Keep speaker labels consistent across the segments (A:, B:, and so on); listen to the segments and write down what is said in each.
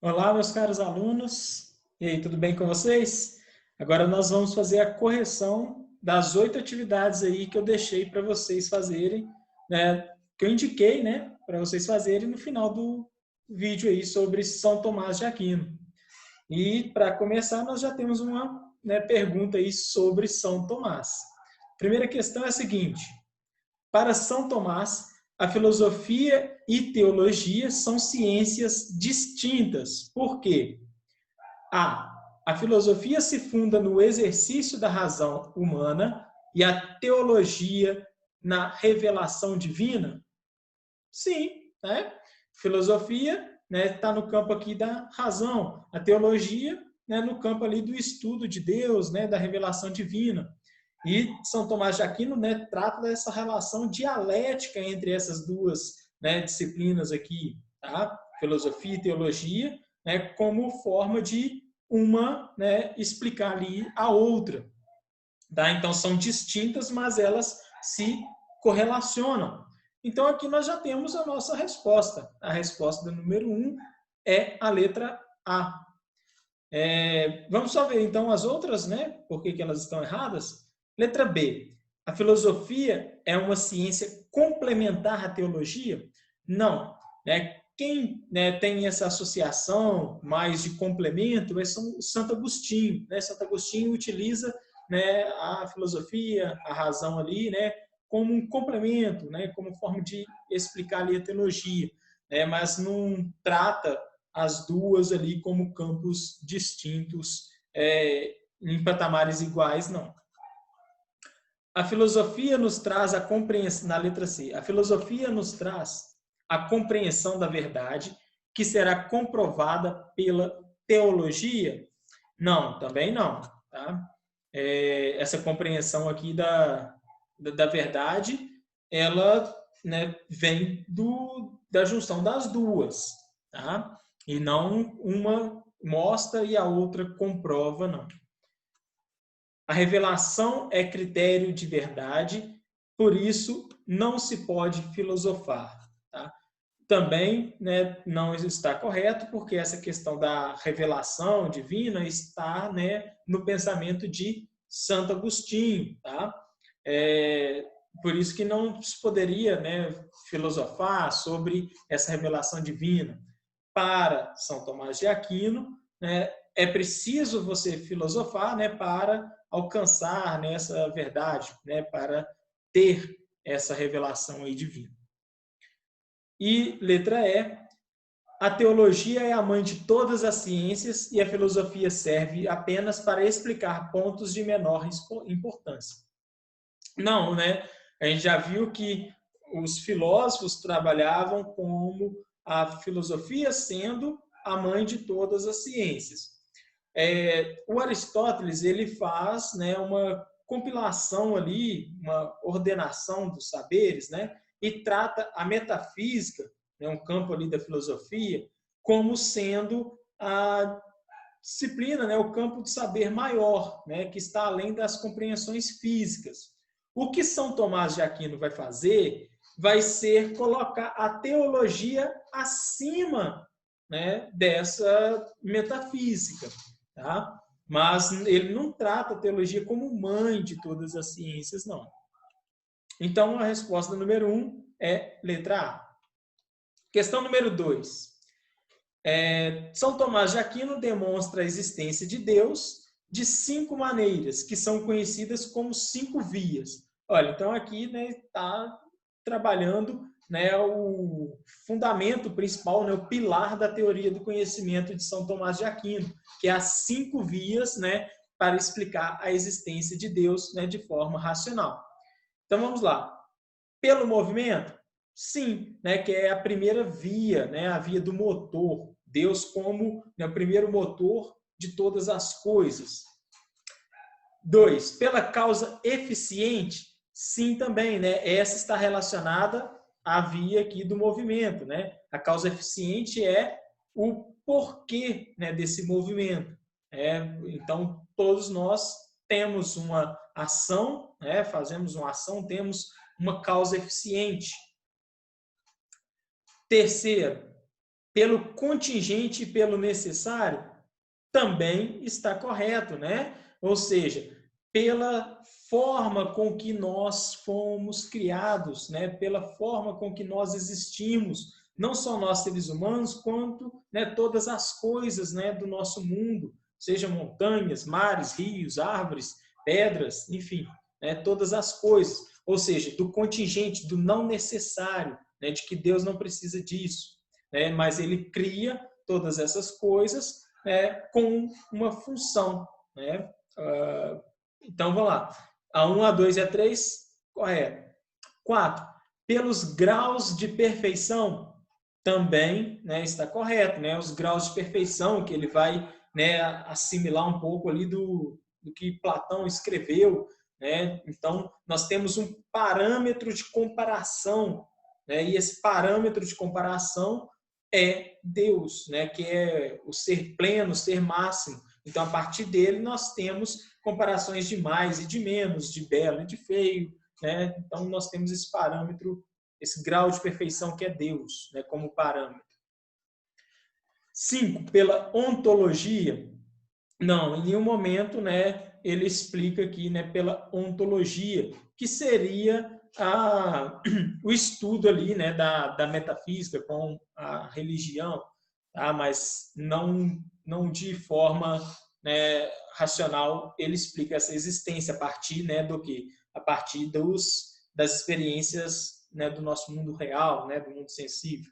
A: Olá, meus caros alunos. E aí, tudo bem com vocês? Agora nós vamos fazer a correção das 8 atividades aí que eu deixei para vocês fazerem, né? Que eu indiquei, né? Para vocês fazerem no final do vídeo aí sobre São Tomás de Aquino. E para começar, nós já temos uma, né, pergunta aí sobre São Tomás. A primeira questão é a seguinte: para São Tomás, a filosofia e teologia são ciências distintas. Por quê? A. A filosofia se funda no exercício da razão humana e a teologia na revelação divina? Sim, né? Filosofia, né, está no campo aqui da razão. A teologia, né, no campo ali do estudo de Deus, né, da revelação divina. E São Tomás de Aquino, né, trata dessa relação dialética entre essas duas, né, disciplinas aqui, tá? Filosofia e teologia, né, como forma de uma, né, explicar ali a outra. Tá? Então são distintas, mas elas se correlacionam. Então aqui nós já temos a nossa resposta. A resposta do número 1 é a letra A. Vamos só ver então as outras, né? Por que elas estão erradas? Letra B. A filosofia é uma ciência complementar à teologia? Não. Né? Quem, né, tem essa associação mais de complemento é Santo Agostinho. Né? Santo Agostinho utiliza, né, a filosofia, a razão ali, né, como um complemento, né, como forma de explicar ali a teologia, né, mas não trata as duas ali como campos distintos, em patamares iguais, não. A filosofia nos traz a compreensão, na letra C, a filosofia nos traz a compreensão da verdade que será comprovada pela teologia? Não, também não. Tá? Essa compreensão aqui da verdade, ela, né, vem da junção das duas. Tá? E não uma mostra e a outra comprova, não. A revelação é critério de verdade, por isso não se pode filosofar. Tá? Também, né, não está correto, porque essa questão da revelação divina está, né, no pensamento de Santo Agostinho. Tá? Por isso que não se poderia, né, filosofar sobre essa revelação divina. Para São Tomás de Aquino, né, é preciso você filosofar, né, para alcançar, né, essa verdade, né, para ter essa revelação aí divina. E letra E, a teologia é a mãe de todas as ciências e a filosofia serve apenas para explicar pontos de menor importância. Não, né? A gente já viu que os filósofos trabalhavam como a filosofia sendo a mãe de todas as ciências. O Aristóteles ele faz, né, uma compilação ali, uma ordenação dos saberes, né, e trata a metafísica, né, um campo ali da filosofia, como sendo a disciplina, né, o campo de saber maior, né, que está além das compreensões físicas. O que São Tomás de Aquino vai fazer vai ser colocar a teologia acima, né, dessa metafísica. Tá? Mas ele não trata a teologia como mãe de todas as ciências, não. Então, a resposta número 1 é letra A. Questão número 2. São Tomás de Aquino demonstra a existência de Deus de 5 maneiras, que são conhecidas como 5 vias. Olha, então aqui está, né, trabalhando, né, o fundamento principal, né, o pilar da teoria do conhecimento de São Tomás de Aquino, que é as 5 vias, né, para explicar a existência de Deus, né, de forma racional. Então vamos lá. Pelo movimento? Sim, né, que é a primeira via, né, a via do motor. Deus como, né, o primeiro motor de todas as coisas. 2, pela causa eficiente? Sim, também, né? Essa está relacionada à via aqui do movimento, né? A causa eficiente é o porquê, né, desse movimento. Então, todos nós temos uma ação, né? Fazemos uma ação, temos uma causa eficiente. Terceiro, pelo contingente e pelo necessário, também está correto, né? Ou seja, pela forma com que nós fomos criados, né? Pela forma com que nós existimos, não só nós seres humanos, quanto, né, todas as coisas, né, do nosso mundo, sejam montanhas, mares, rios, árvores, pedras, enfim, né, todas as coisas. Ou seja, do contingente, do não necessário, né, de que Deus não precisa disso, né, mas Ele cria todas essas coisas, né, com uma função, né? Então, vamos lá. A 1, a 2 e a 3, correto. 4. Pelos graus de perfeição, também, né, está correto. Né? Os graus de perfeição, que ele vai, né, assimilar um pouco ali do que Platão escreveu. Né? Então, nós temos um parâmetro de comparação, né? E esse parâmetro de comparação é Deus, né? Que é o ser pleno, o ser máximo. Então, a partir dele, nós temos comparações de mais e de menos, de belo e de feio, né? Então, nós temos esse parâmetro, esse grau de perfeição que é Deus, né, como parâmetro. 5, pela ontologia. Não, em nenhum momento, né, ele explica aqui, né, pela ontologia, que seria o estudo ali, né, da metafísica com a religião, tá? Mas não de forma, né, racional. Ele explica essa existência a partir, né, do que? A partir das experiências, né, do nosso mundo real, né, do mundo sensível.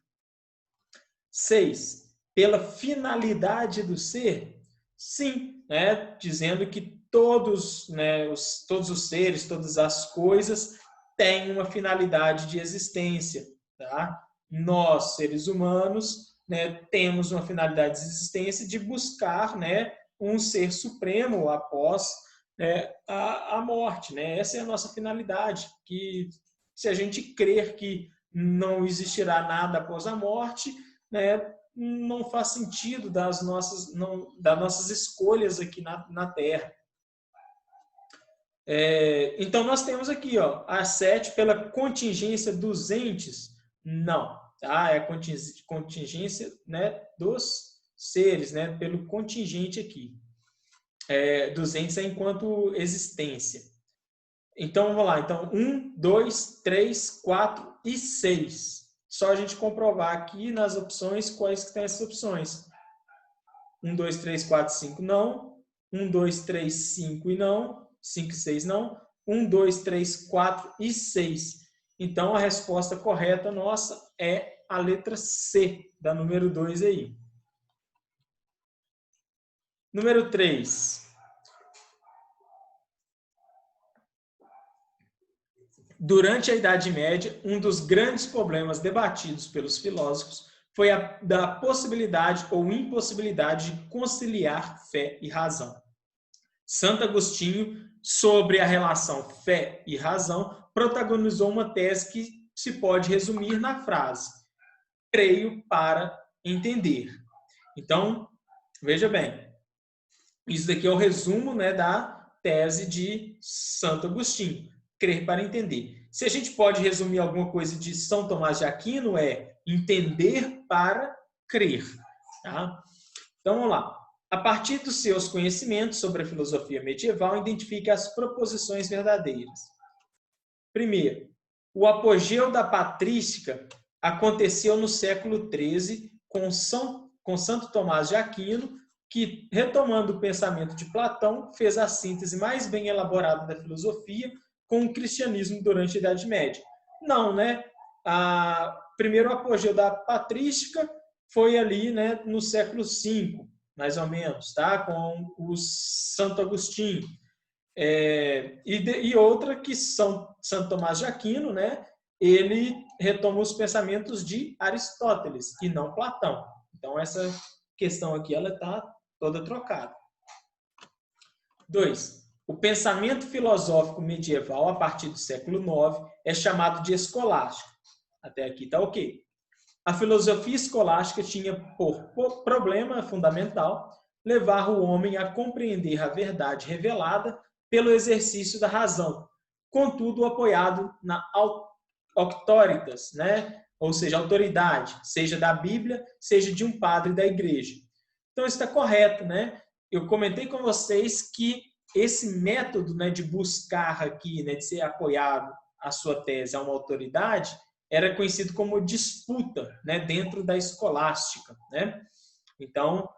A: 6, pela finalidade do ser. Sim, né, dizendo que todos, né, todos os seres, todas as coisas têm uma finalidade de existência. Tá? Nós, seres humanos, né, temos uma finalidade de existência de buscar, né, um ser supremo após, né, a morte. Né? Essa é a nossa finalidade, que se a gente crer que não existirá nada após a morte, né, não faz sentido das nossas escolhas aqui na Terra. Então, nós temos aqui, ó, a 7 pela contingência dos entes. Não, tá? É a contingência, né, dos seres, né, pelo contingente aqui. Dos entes é enquanto existência. Então, vamos lá. Então, 1, 2, 3, 4 e 6. Só a gente comprovar aqui nas opções quais que tem essas opções. 1, 2, 3, 4, 5, não. 1, 2, 3, 5 e não. 5 e 6, não. 1, 2, 3, 4 e 6. Então, a resposta correta nossa é a letra C, da número 2 aí. Número 3. Durante a Idade Média, um dos grandes problemas debatidos pelos filósofos foi a da possibilidade ou impossibilidade de conciliar fé e razão. Santo Agostinho, sobre a relação fé e razão, protagonizou uma tese que se pode resumir na frase: creio para entender. Então, veja bem, isso daqui é o resumo, né, da tese de Santo Agostinho, crer para entender. Se a gente pode resumir alguma coisa de São Tomás de Aquino, é entender para crer. Tá? Então, vamos lá. A partir dos seus conhecimentos sobre a filosofia medieval, identifique as proposições verdadeiras. Primeiro, o apogeu da patrística aconteceu no século XIII com Santo Tomás de Aquino, que, retomando o pensamento de Platão, fez a síntese mais bem elaborada da filosofia com o cristianismo durante a Idade Média. Não, né? Primeiro apogeu da patrística foi ali, né, no século V, mais ou menos, tá? Com o Santo Agostinho. E outra que Santo Tomás de Aquino, né? Ele retoma os pensamentos de Aristóteles e não Platão. Então, essa questão aqui ela está toda trocada. 2. O pensamento filosófico medieval, a partir do século IX, é chamado de escolástico. Até aqui está ok. A filosofia escolástica tinha por problema fundamental levar o homem a compreender a verdade revelada pelo exercício da razão, contudo apoiado na auctoritas, né? ou seja, autoridade, seja da Bíblia, seja de um padre da igreja. Então, isso está correto, né? Eu comentei com vocês que esse método, né, de buscar aqui, né, de ser apoiado a sua tese a uma autoridade, era conhecido como disputa, né, dentro da escolástica, né? Então,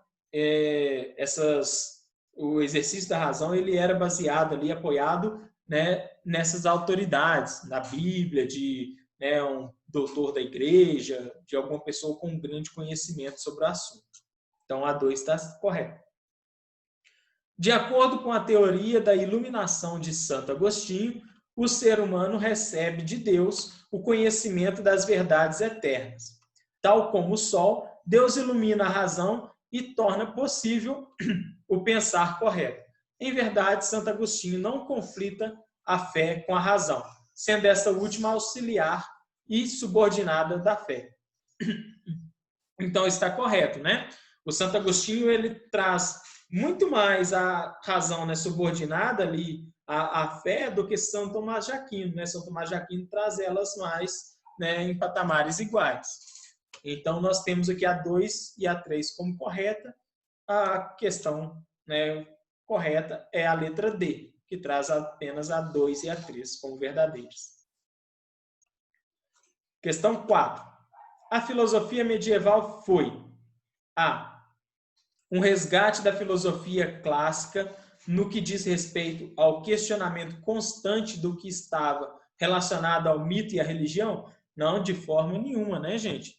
A: o exercício da razão ele era baseado ali, apoiado, né, nessas autoridades, na Bíblia, de, né, um doutor da igreja, de alguma pessoa com um grande conhecimento sobre o assunto. Então, a 2 está correta. De acordo com a teoria da iluminação de Santo Agostinho, o ser humano recebe de Deus o conhecimento das verdades eternas. Tal como o sol, Deus ilumina a razão e torna possível o pensar correto. Em verdade, Santo Agostinho não conflita a fé com a razão, sendo essa última auxiliar e subordinada da fé. Então está correto, né? O Santo Agostinho ele traz muito mais a razão, né, subordinada ali à fé do que São Tomás de Aquino, né? São Tomás de Aquino traz elas mais, né, em patamares iguais. Então nós temos aqui a 2 e a 3 como correta. A questão, né, correta é a letra D, que traz apenas a 2 e a 3 como verdadeiras. Questão 4. A filosofia medieval foi A. Um resgate da filosofia clássica no que diz respeito ao questionamento constante do que estava relacionado ao mito e à religião? Não, de forma nenhuma, né, gente?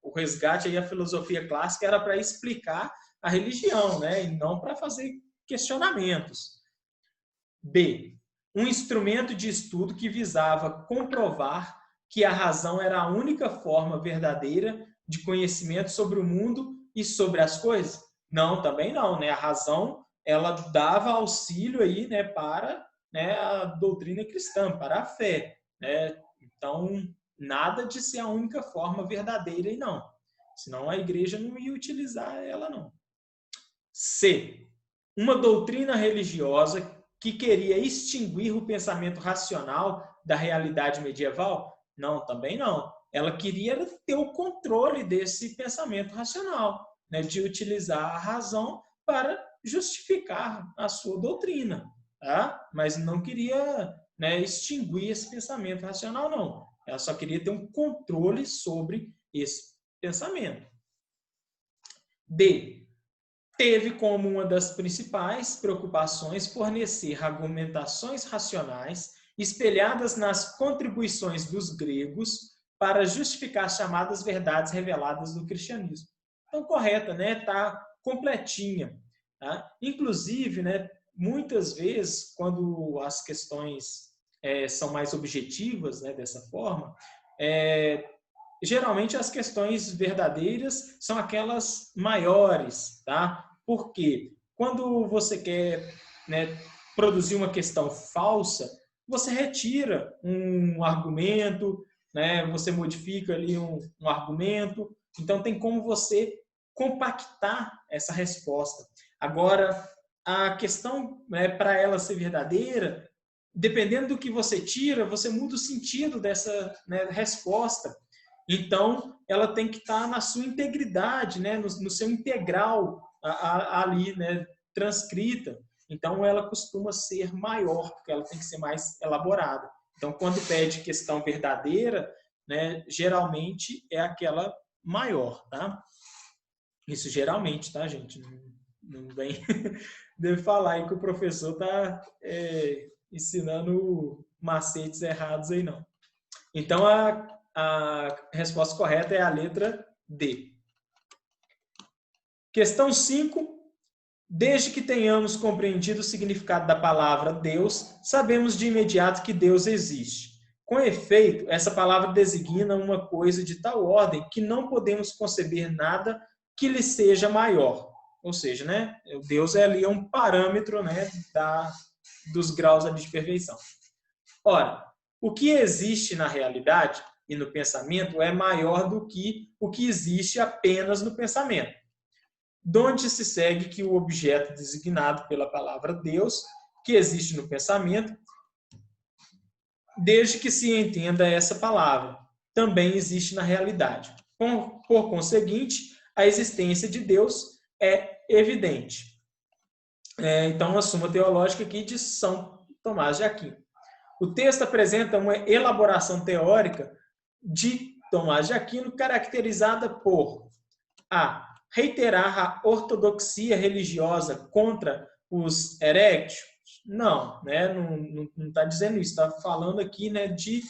A: O resgate aí à filosofia clássica era para explicar a religião, né, e não para fazer questionamentos. B. Um instrumento de estudo que visava comprovar que a razão era a única forma verdadeira de conhecimento sobre o mundo e sobre as coisas? Não, também não, né? A razão, ela dava auxílio aí, né, para, né, a doutrina cristã, para a fé, né? Então, nada de ser a única forma verdadeira aí, não. Senão a igreja não ia utilizar ela, não. C. Uma doutrina religiosa que queria extinguir o pensamento racional da realidade medieval? Não, também não. Ela queria ter o controle desse pensamento racional, né, de utilizar a razão para justificar a sua doutrina, tá? Mas não queria, né, extinguir esse pensamento racional, não. Ela só queria ter um controle sobre esse pensamento. D. Teve como uma das principais preocupações fornecer argumentações racionais espelhadas nas contribuições dos gregos para justificar as chamadas verdades reveladas do cristianismo. Então, correta, né? Tá completinha. Tá? Inclusive, né, muitas vezes, quando as questões são mais objetivas, né, dessa forma, geralmente as questões verdadeiras são aquelas maiores, tá? Porque quando você quer, né, produzir uma questão falsa, você retira um argumento, né, você modifica ali um argumento, então tem como você compactar essa resposta. Agora, a questão, né, para ela ser verdadeira, dependendo do que você tira, você muda o sentido dessa, né, resposta. Então, ela tem que estar na sua integridade, né, no seu integral ali, né, transcrita. Então, ela costuma ser maior, porque ela tem que ser mais elaborada. Então, quando pede questão verdadeira, né, geralmente é aquela maior, tá? Isso geralmente, tá, gente? Não vem de falar aí que o professor está ensinando macetes errados aí, não. Então, a resposta correta é a letra D. Questão 5. Desde que tenhamos compreendido o significado da palavra Deus, sabemos de imediato que Deus existe. Com efeito, essa palavra designa uma coisa de tal ordem que não podemos conceber nada que lhe seja maior. Ou seja, né, Deus é ali um parâmetro, né, dos graus ali de perfeição. Ora, o que existe na realidade e no pensamento é maior do que o que existe apenas no pensamento. Donde se segue que o objeto designado pela palavra Deus, que existe no pensamento, desde que se entenda essa palavra, também existe na realidade. Por conseguinte, a existência de Deus é evidente. Então, a Suma Teológica aqui de São Tomás de Aquino. O texto apresenta uma elaboração teórica de Tomás de Aquino caracterizada por a reiterar a ortodoxia religiosa contra os heréticos? Não, né? Não está dizendo isso. Está falando aqui, né, de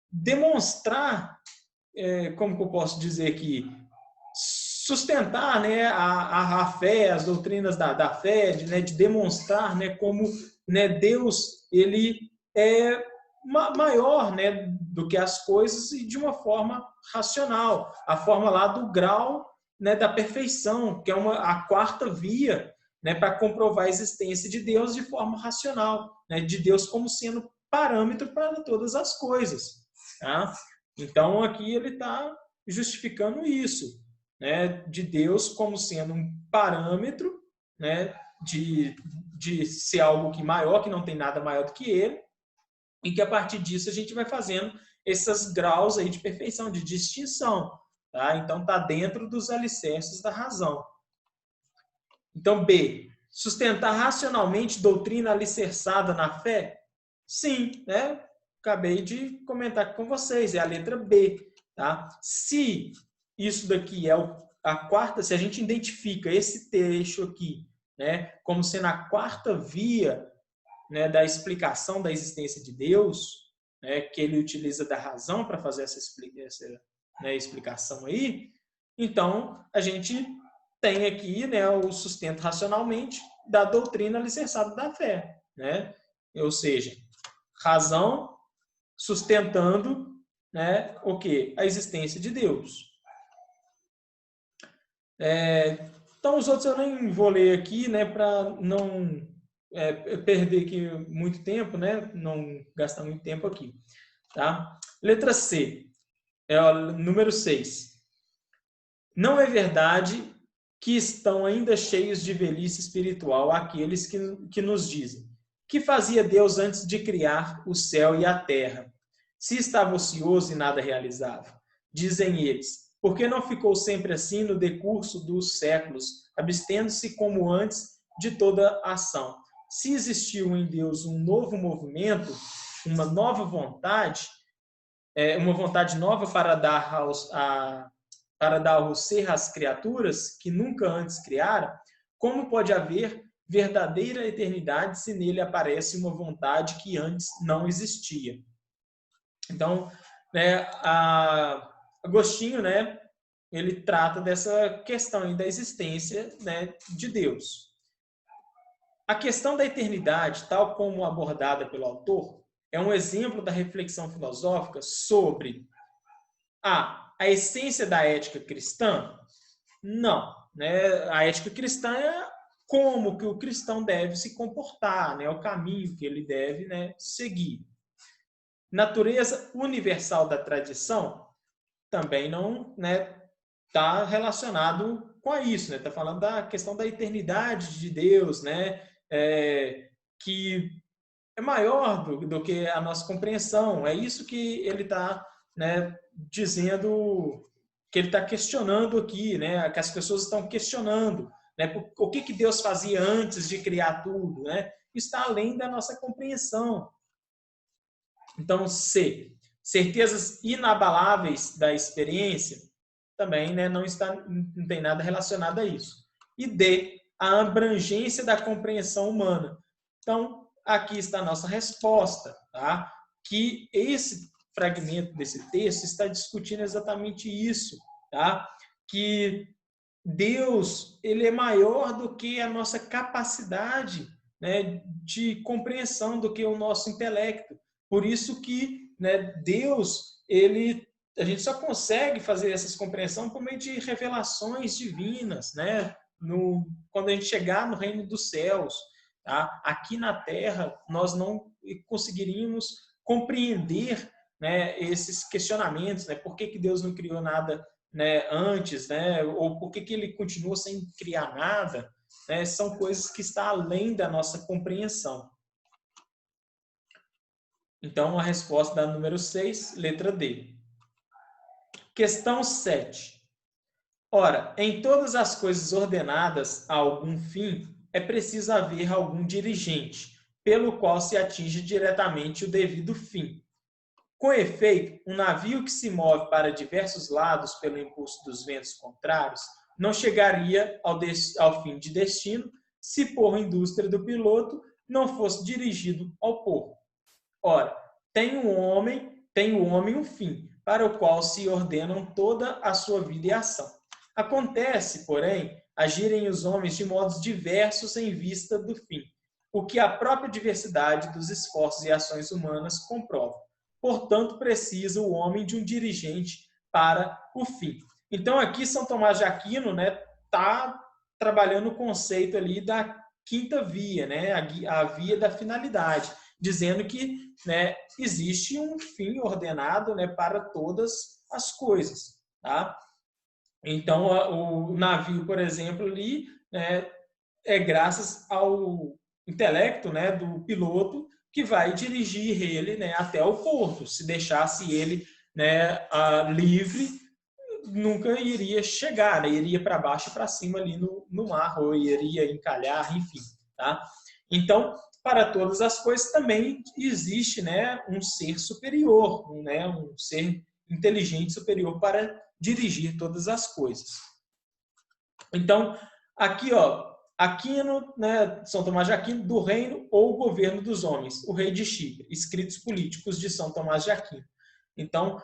A: demonstrar, como que eu posso dizer aqui, sustentar, né, a fé, as doutrinas da fé, de demonstrar, né, como, né, Deus ele é maior, né, do que as coisas e de uma forma racional, a forma lá do grau, né, da perfeição, que é a quarta via, né, para comprovar a existência de Deus de forma racional, né, de Deus como sendo parâmetro para todas as coisas. Tá? Então aqui ele está justificando isso, né, de Deus como sendo um parâmetro, né, de ser algo que maior, que não tem nada maior do que ele, e que a partir disso a gente vai fazendo esses graus aí de perfeição, de distinção. Tá? Então está dentro dos alicerces da razão. Então, B. Sustentar racionalmente doutrina alicerçada na fé? Sim, né? Acabei de comentar com vocês, é a letra B. Tá? Se isso daqui é a quarta, se a gente identifica esse trecho aqui, né, como sendo a quarta via, né, da explicação da existência de Deus, né, que ele utiliza da razão para fazer essa né, explicação aí, então a gente tem aqui, né, o sustento racionalmente da doutrina alicerçada da fé, né? Ou seja, razão sustentando, né, o quê? A existência de Deus. Então, os outros eu nem vou ler aqui, né, para não perder aqui muito tempo, né, não gastar muito tempo aqui. Tá? Letra C, é o número 6. Não é verdade que estão ainda cheios de velhice espiritual aqueles que nos dizem: que fazia Deus antes de criar o céu e a terra? Se estava ocioso e nada realizava. Dizem eles: por que não ficou sempre assim no decurso dos séculos, abstendo-se como antes de toda ação? Se existiu em Deus um novo movimento, uma nova vontade, uma vontade nova para dar ao ser às criaturas que nunca antes criaram, como pode haver verdadeira eternidade se nele aparece uma vontade que antes não existia? Então, né, Agostinho, né, ele trata dessa questão aí da existência, né, de Deus. A questão da eternidade, tal como abordada pelo autor, é um exemplo da reflexão filosófica sobre a essência da ética cristã? Não. Né? A ética cristã é como que o cristão deve se comportar, né? O caminho que ele deve, né, seguir. Natureza universal da tradição também não está relacionado com isso. Está falando da questão da eternidade de Deus, né? Que é maior do que a nossa compreensão. É isso que ele está, né, dizendo, que ele está questionando aqui, né, que as pessoas estão questionando, né, o que Deus fazia antes de criar tudo, né? Está além da nossa compreensão. Então, C, certezas inabaláveis da experiência, também, né, não tem nada relacionado a isso. E D, a abrangência da compreensão humana. Então, aqui está a nossa resposta, tá? Que esse fragmento desse texto está discutindo exatamente isso, tá? Que Deus, ele é maior do que a nossa capacidade, né, de compreensão, do que o nosso intelecto. Por isso que, né, Deus, a gente só consegue fazer essas compreensões por meio de revelações divinas, né? Quando a gente chegar no reino dos céus, tá? Aqui na Terra, nós não conseguiríamos compreender, né, esses questionamentos, né? Por que Deus não criou nada, né, antes, né? Ou por que ele continua sem criar nada? Né? São coisas que estão além da nossa compreensão. Então, a resposta da número 6, letra D. Questão 7. Ora, em todas as coisas ordenadas a algum fim, é preciso haver algum dirigente, pelo qual se atinge diretamente o devido fim. Com efeito, um navio que se move para diversos lados pelo impulso dos ventos contrários não chegaria ao fim de destino se por indústria do piloto não fosse dirigido ao porto. Ora, tem o homem um fim, para o qual se ordenam toda a sua vida e ação. Acontece, porém, agirem os homens de modos diversos em vista do fim, o que a própria diversidade dos esforços e ações humanas comprova. Portanto, precisa o homem de um dirigente para o fim. Então, aqui São Tomás de Aquino, né, tá trabalhando o conceito ali da quinta via, né, a via da finalidade, dizendo que, né, existe um fim ordenado, né, para todas as coisas, tá? Então, o navio, por exemplo, ali, né, é graças ao intelecto, né, do piloto que vai dirigir ele, né, até o porto. Se deixasse ele, né, livre, nunca iria chegar, né, iria para baixo e para cima ali no mar, ou iria encalhar, enfim. Tá? Então, para todas as coisas também existe, né, um ser superior, né, um ser inteligente superior para dirigir todas as coisas. Então, aqui, ó, Aquino, né, São Tomás de Aquino, do reino ou governo dos homens, o rei de Chipre, escritos políticos de São Tomás de Aquino. Então,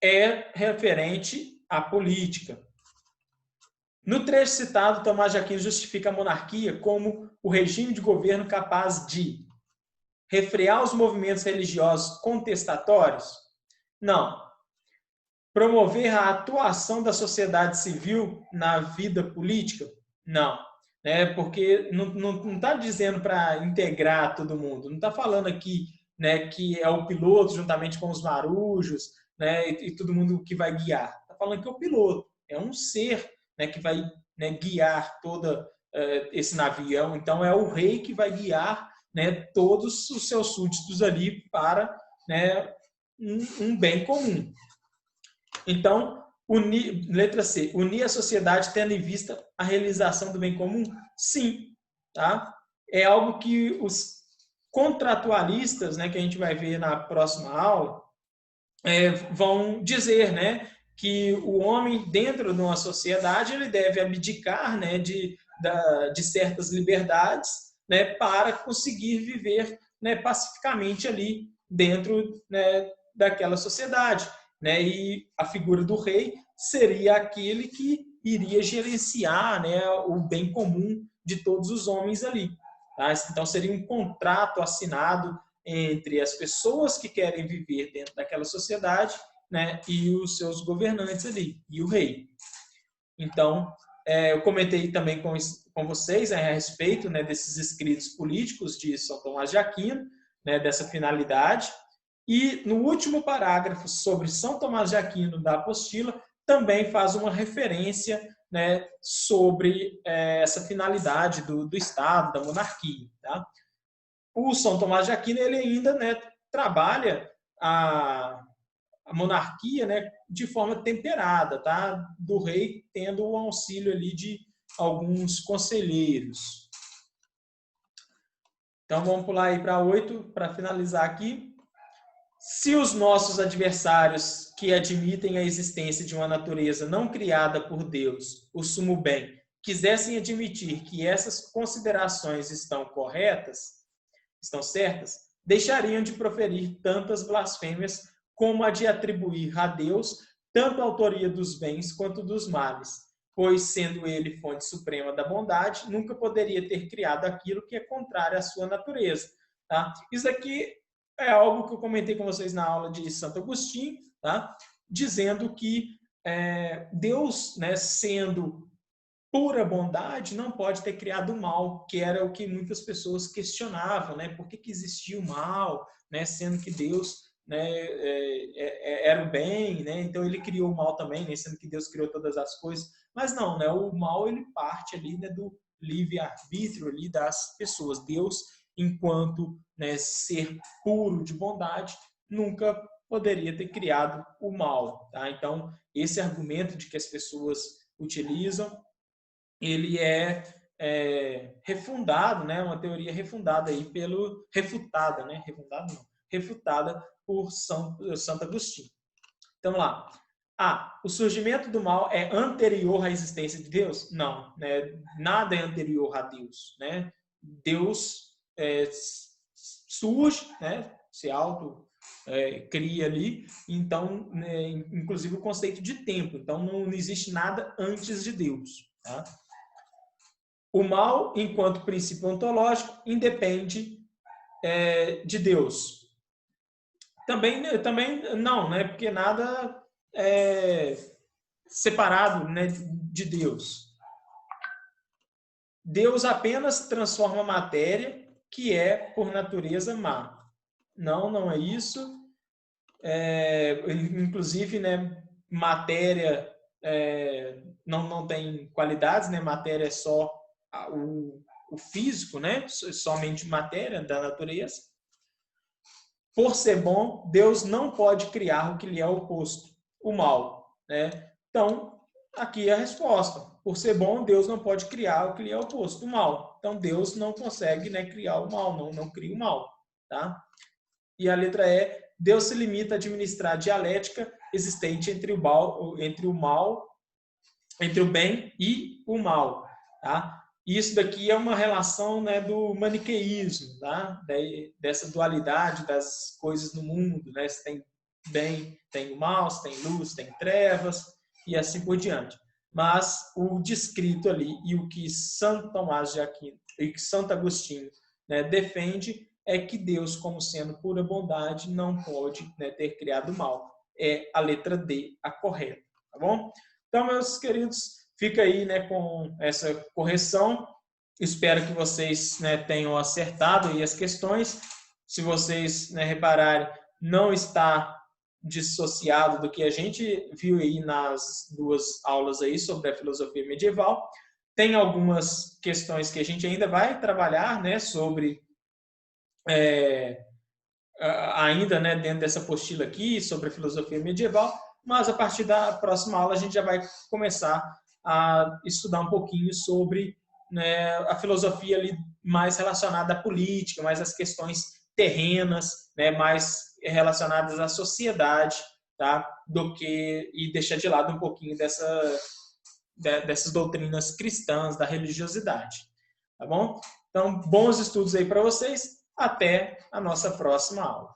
A: é referente à política. No trecho citado, Tomás de Aquino justifica a monarquia como o regime de governo capaz de refrear os movimentos religiosos contestatórios? Não. Promover a atuação da sociedade civil na vida política? Não. Porque não está dizendo para integrar todo mundo, não está falando aqui, né, que é o piloto juntamente com os marujos, né, e todo mundo que vai guiar. Está falando que é o piloto, é um ser, né, que vai, né, guiar todo esse navio. Então é o rei que vai guiar, né, todos os seus súditos ali para, né, um bem comum. Então, letra C, unir a sociedade tendo em vista a realização do bem comum? Sim, tá? É algo que os contratualistas, né, que a gente vai ver na próxima aula, vão dizer, né, que o homem dentro de uma sociedade ele deve abdicar, né, de certas liberdades, né, para conseguir viver, né, pacificamente ali dentro, né, daquela sociedade, né, e a figura do rei seria aquele que iria gerenciar, né, o bem comum de todos os homens ali. Tá? Então seria um contrato assinado entre as pessoas que querem viver dentro daquela sociedade, né, e os seus governantes ali, e o rei. Então, eu comentei também com vocês, né, a respeito, né, desses escritos políticos de São Tomás de Aquino, né, dessa finalidade. E no último parágrafo sobre São Tomás de Aquino da apostila, também faz uma referência, né, sobre essa finalidade do Estado, da monarquia. Tá? O São Tomás de Aquino ele ainda, né, trabalha a monarquia, né, de forma temperada, tá? Do rei tendo o auxílio ali de alguns conselheiros. Então vamos pular aí para 8 para finalizar aqui. Se os nossos adversários que admitem a existência de uma natureza não criada por Deus, o sumo bem, quisessem admitir que essas considerações estão corretas, estão certas, deixariam de proferir tantas blasfêmias como a de atribuir a Deus tanto a autoria dos bens quanto dos males, pois, sendo ele fonte suprema da bondade, nunca poderia ter criado aquilo que é contrário à sua natureza. Tá? Isso aqui é algo que eu comentei com vocês na aula de Santo Agostinho, tá? Dizendo que Deus, né, sendo pura bondade, não pode ter criado o mal, que era o que muitas pessoas questionavam, né? Por que existia o mal, né? Sendo que Deus, né, era o bem, né? Então ele criou o mal também, né? Sendo que Deus criou todas as coisas. Mas não, né? O mal ele parte ali, né, do livre-arbítrio ali das pessoas. Deus enquanto, né, ser puro de bondade, nunca poderia ter criado o mal. Tá? Então, esse argumento de que as pessoas utilizam, ele é refundado, né? Uma teoria refundada aí refutada, né? Refundada não, refutada por Santo Agostinho. Então, lá. O surgimento do mal é anterior à existência de Deus? Não, né? Nada é anterior a Deus, né? Deus surge, né? Se auto cria ali, então, né, inclusive o conceito de tempo. Então, não existe nada antes de Deus, tá? O mal, enquanto princípio ontológico, independe de Deus. Também não, né? Porque nada é separado, né, de Deus. Deus apenas transforma a matéria, que é, por natureza, má. Não é isso. Inclusive, né, matéria não tem qualidades, né? Matéria é só o físico, né? Somente matéria da natureza. Por ser bom, Deus não pode criar o que lhe é oposto, o mal, né? Então, aqui é a resposta. Por ser bom, Deus não pode criar o que lhe é oposto, o mal. Então, Deus não consegue, né, criar o mal, não cria o mal, tá? E a letra E, Deus se limita a administrar a dialética existente entre o bem e o mal, tá? Isso daqui é uma relação, né, do maniqueísmo, tá? Dessa dualidade das coisas no mundo, né? Se tem bem, tem o mal, se tem luz, tem trevas, e assim por diante. Mas o descrito ali e o que Santo Tomás de Aquino e que Santo Agostinho, né, defende é que Deus, como sendo pura bondade, não pode, né, ter criado o mal. É a letra D a correta, tá bom? Então, meus queridos, fica aí, né, com essa correção. Espero que vocês, né, tenham acertado aí as questões. Se vocês, né, repararem, não está dissociado do que a gente viu aí nas duas aulas aí sobre a filosofia medieval. Tem algumas questões que a gente ainda vai trabalhar, né, sobre ainda, né, dentro dessa apostila aqui sobre a filosofia medieval, mas a partir da próxima aula a gente já vai começar a estudar um pouquinho sobre, né, a filosofia ali mais relacionada à política, mais às questões terrenas, né, mais relacionadas à sociedade, tá? E deixar de lado um pouquinho dessas doutrinas cristãs, da religiosidade, tá bom? Então, bons estudos aí para vocês. Até a nossa próxima aula.